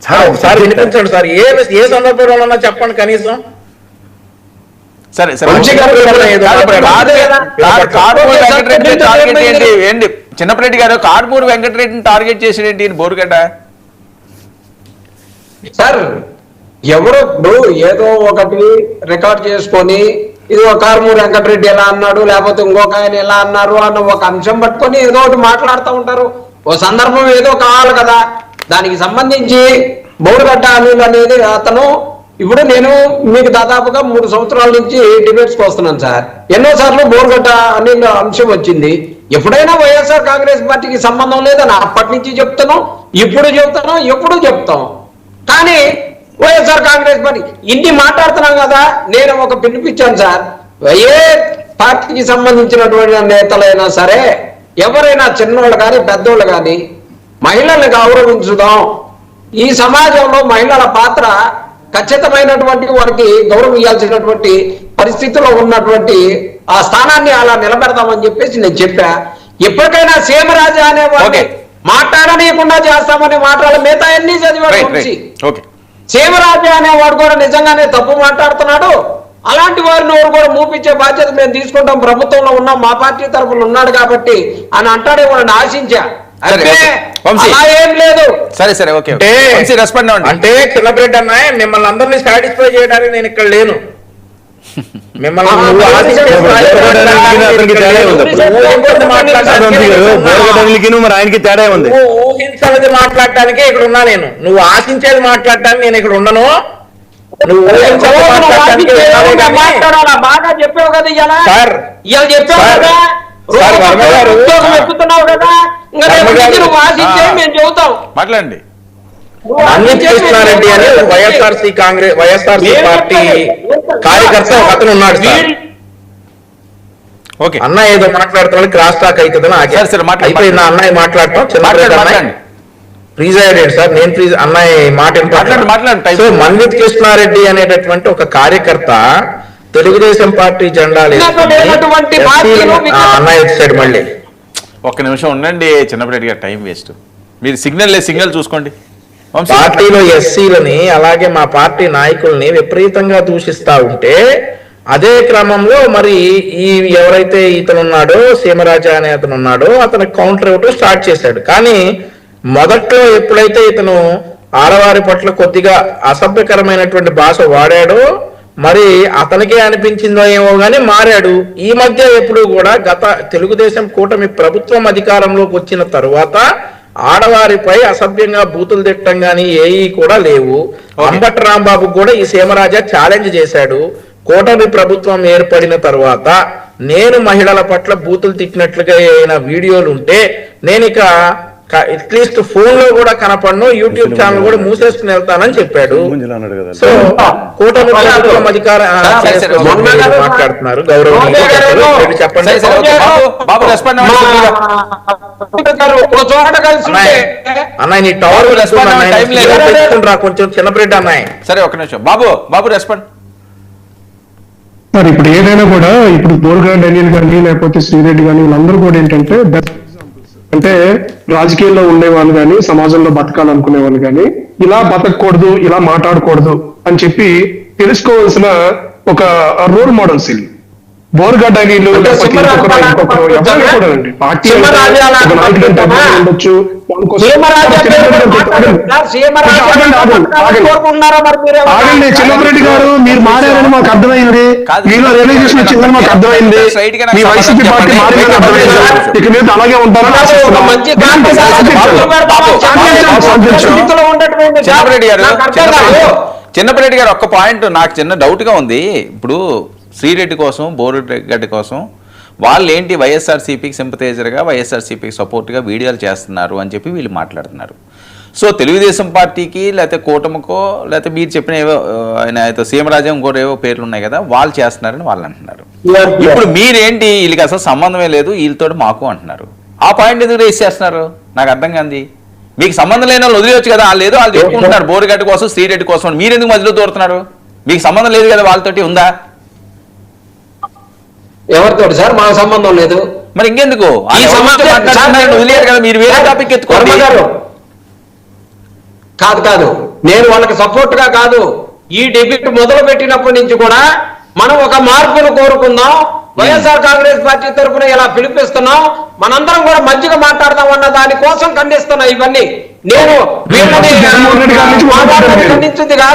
Sir వినిపించండి sir, ఏ సందర్భంలో చెప్పండి కనీసం. సరే సరే ఏంటి చిన్నపరెడ్డి గారు కారుమూరి వెంకటరెడ్డిని టార్గెట్ చేసేది బోరుగడ్డ సార్? ఎవరో ఏదో ఒకటి రికార్డ్ చేసుకొని ఇది ఒక కారుమూరి వెంకటరెడ్డి ఎలా అన్నాడు, లేకపోతే ఇంకొక ఆయన ఎలా అన్నారు అన్న ఒక అంశం పట్టుకొని ఏదో ఒకటి మాట్లాడుతూ ఉంటారు. ఓ సందర్భం ఏదో కావాలి కదా, దానికి సంబంధించి బోరుగడ్డ అనిల్ అనేది అతను ఇప్పుడు నేను మీకు దాదాపుగా 3 సంవత్సరాల నుంచి డిబేట్స్కి వస్తున్నాను సార్. ఎన్నోసార్లు బోరుగడ్డ అనిల్ అంశం వచ్చింది. ఎప్పుడైనా వైఎస్ఆర్ కాంగ్రెస్ పార్టీకి సంబంధం లేదని అప్పటి నుంచి చెప్తాను, ఇప్పుడు చెప్తాను, ఎప్పుడు చెప్తాం. కానీ వైఎస్ఆర్ కాంగ్రెస్ పార్టీ ఇన్ని మాట్లాడుతున్నాం కదా, నేను ఒక పిలిపించాను సార్. ఏ పార్టీకి సంబంధించినటువంటి నేతలైనా సరే, ఎవరైనా చిన్నోళ్ళు కానీ పెద్దోళ్ళు కానీ మహిళల్ని గౌరవించుదాం. ఈ సమాజంలో మహిళల పాత్ర ఖచ్చితమైనటువంటి వారికి గౌరవం ఇవ్వాల్సినటువంటి పరిస్థితిలో ఉన్నటువంటి ఆ స్థానాన్ని అలా నిలబెడతామని చెప్పేసి నేను చెప్పా. ఎప్పటికైనా సీమరాజా అనే వాడిని మాట్లాడనీయకుండా చేస్తామని మాట్లాడాలి. మిగతా అన్ని చదివాడు. సీమరాజా అనేవాడు కూడా నిజంగానే తప్పు మాట్లాడుతున్నాడు. అలాంటి వారిని ఎవరు కూడా మూపించే బాధ్యత మేము తీసుకుంటాం, ప్రభుత్వంలో ఉన్నాం, మా పార్టీ తరఫున ఉన్నాడు కాబట్టి అని అంటాడే వాళ్ళని ఆశించా. ఏం లేదు. సరే సరే ఓకే అంటే చిన్నపరెడ్డి అన్నాయ మిమ్మల్ని అందరినీ సాటిస్ఫై చేయడానికి నేను ఇక్కడ లేను. మిమ్మల్ని ఆయనకి తేడా ఉంది. ఊహించనిది మాట్లాడటానికే ఇక్కడ ఉన్నా నేను. నువ్వు ఆశించేది మాట్లాడటానికి నేను ఇక్కడ ఉండను. నువ్వు బాగా చెప్పావు కదా ఇలా సార్, ఇలా చెప్పావు కదా, ఎక్కుతున్నావు కదా, ఇంకా ఆశించే మేము చెబుతాం. మాట్లాడండి. కృష్ణారెడ్డి అని వైఎస్ఆర్సీ పార్టీ కార్యకర్త ఒక అతను ఉన్నాడు సార్. ఓకే అన్న ఏదో మాట్లాడుతున్నాడు, క్రాస్ టాక్ అవుతుందని అయిపోయింది. అన్నయ్య మాట్లాడటం ప్రిజైడెడ్ సార్, నేను అన్నయ్య మాట. సో మన్విత్ కృష్ణారెడ్డి అనేటటువంటి ఒక కార్యకర్త తెలుగుదేశం పార్టీ జెండా అన్నయ్య వచ్చాడు. మళ్ళీ ఒక్క నిమిషం ఉండండి చిన్నపరెడ్డి గారు, టైం వేస్ట్. మీరు సిగ్నల్ చూసుకోండి. పార్టీలో ఎస్సీలని అలాగే మా పార్టీ నాయకుల్ని విపరీతంగా దూషిస్తా ఉంటే అదే క్రమంలో మరి ఈ ఎవరైతే ఇతను ఉన్నాడో సీమరాజా అనే అతను ఉన్నాడో అతను కౌంటర్ ఇవ్వడం స్టార్ట్ చేశాడు. కానీ మొదట్లో ఎప్పుడైతే ఇతను ఆడవారి పట్ల కొద్దిగా అసభ్యకరమైనటువంటి భాష వాడాడో మరి అతనికే అనిపించిందో ఏమో గానీ మారాడు. ఈ మధ్య ఎప్పుడు కూడా గత తెలుగుదేశం కూటమి ప్రభుత్వం అధికారంలోకి వచ్చిన తరువాత ఆడవారిపై అసభ్యంగా బూతులు తిట్టం గానీ ఏఈ కూడా లేవు. అంబటి రాంబాబు కూడా ఈ సీమరాజా ఛాలెంజ్ చేశాడు. కూటమి ప్రభుత్వం ఏర్పడిన తర్వాత నేను మహిళల పట్ల బూతులు తిట్టినట్లుగా అయిన వీడియోలు ఉంటే నేను ఇక అట్లీస్ట్ ఫోన్ లో కూడా కనపడను, యూట్యూబ్ ఛానల్ కూడా మూసేసుకుని వెళ్తానని చెప్పాడు. సో కూటమి ప్రభుత్వం మాట్లాడుతున్నారు. గౌరవం చెప్పండి. అన్నయ్య నీ టవర్ రా కొంచెం చిన్నపరెడ్డి అన్నయ్య. సరే ఒక నిమిషం బాబు రెస్పాండ్. మరి ఇప్పుడు ఏదైనా కూడా ఇప్పుడు బోరుగడ్డ అనిల్ కానీ లేకపోతే శ్రీరెడ్డి కానీ వీళ్ళందరూ కూడా ఏంటంటే అంటే రాజకీయాల్లో ఉండేవాళ్ళు కానీ సమాజంలో బతకాలనుకునే వాళ్ళు కానీ ఇలా బతకూడదు, ఇలా మాట్లాడకూడదు అని చెప్పి తెలుసుకోవాల్సిన ఒక రోల్ మోడల్స్ వీళ్ళు. బోరుగడ్డ అనిల్ పార్టీ ఉండొచ్చు. చిన్నపరెడ్డి గారు మీరు మారారని మాకు అర్థమైంది, మీలో రియలైజేషన్ వచ్చిందని మాకు అర్థమైంది, మీ వైసీపీ పార్టీ మారిందని అర్థమైంది. ఇక మీద అలాగే ఉంటారని చిన్నపరెడ్డి గారు ఒక్క పాయింట్ నాకు చిన్న డౌట్ గా ఉంది. ఇప్పుడు శ్రీరెడ్డి కోసం బోరుగడ్డ కోసం వాళ్ళు ఏంటి వైఎస్ఆర్సీపీకి సింపథైజర్గా వైఎస్ఆర్సీపీకి సపోర్ట్గా వీడియోలు చేస్తున్నారు అని చెప్పి వీళ్ళు మాట్లాడుతున్నారు. సో తెలుగుదేశం పార్టీకి లేకపోతే కూటమికో లేకపోతే మీరు చెప్పిన ఏవో ఆయన అయితే సీమరాజం ఇంకోటి ఏవో పేర్లు ఉన్నాయి కదా వాళ్ళు చేస్తున్నారని వాళ్ళు అంటున్నారు. ఇప్పుడు మీరేంటి వీళ్ళకి అసలు సంబంధమే లేదు వీళ్ళతో మాకు అంటున్నారు. ఆ పాయింట్ ఎందుకు రేస్ చేస్తున్నారు నాకు అర్థం కాదు. మీకు సంబంధం లేని వాళ్ళు వదిలేవచ్చు కదా, వాళ్ళు ఏదో వాళ్ళు చెప్పుకుంటున్నారు బోరుగడ్డ కోసం శ్రీరెడ్డి కోసం, మీరెందుకు మధ్యలో దూరుతున్నారు? మీకు సంబంధం లేదు కదా వాళ్ళతోటి, ఉందా? ఎవరితో సార్ మాకు సంబంధం లేదు. మరి ఇంకెందుకు వదిలేరు కదా, మీరు వేరే టాపిక్ ఎత్తుకోండి. కాదు నేను వాళ్ళకి సపోర్ట్ గా కాదు, ఈ డిబేట్ మొదలు పెట్టినప్పటి నుంచి కూడా మనం ఒక మార్పును కోరుకుందాం. వైఎస్ఆర్ కాంగ్రెస్ పార్టీ తరఫున ఇలా పిలిపిస్తున్నాం, మనందరం కూడా మంచిగా మాట్లాడదాం అన్న దాని కోసం ఖండిస్తున్నా ఇవన్నీ. నేను వీళ్ళని ఖండించింది కాదు.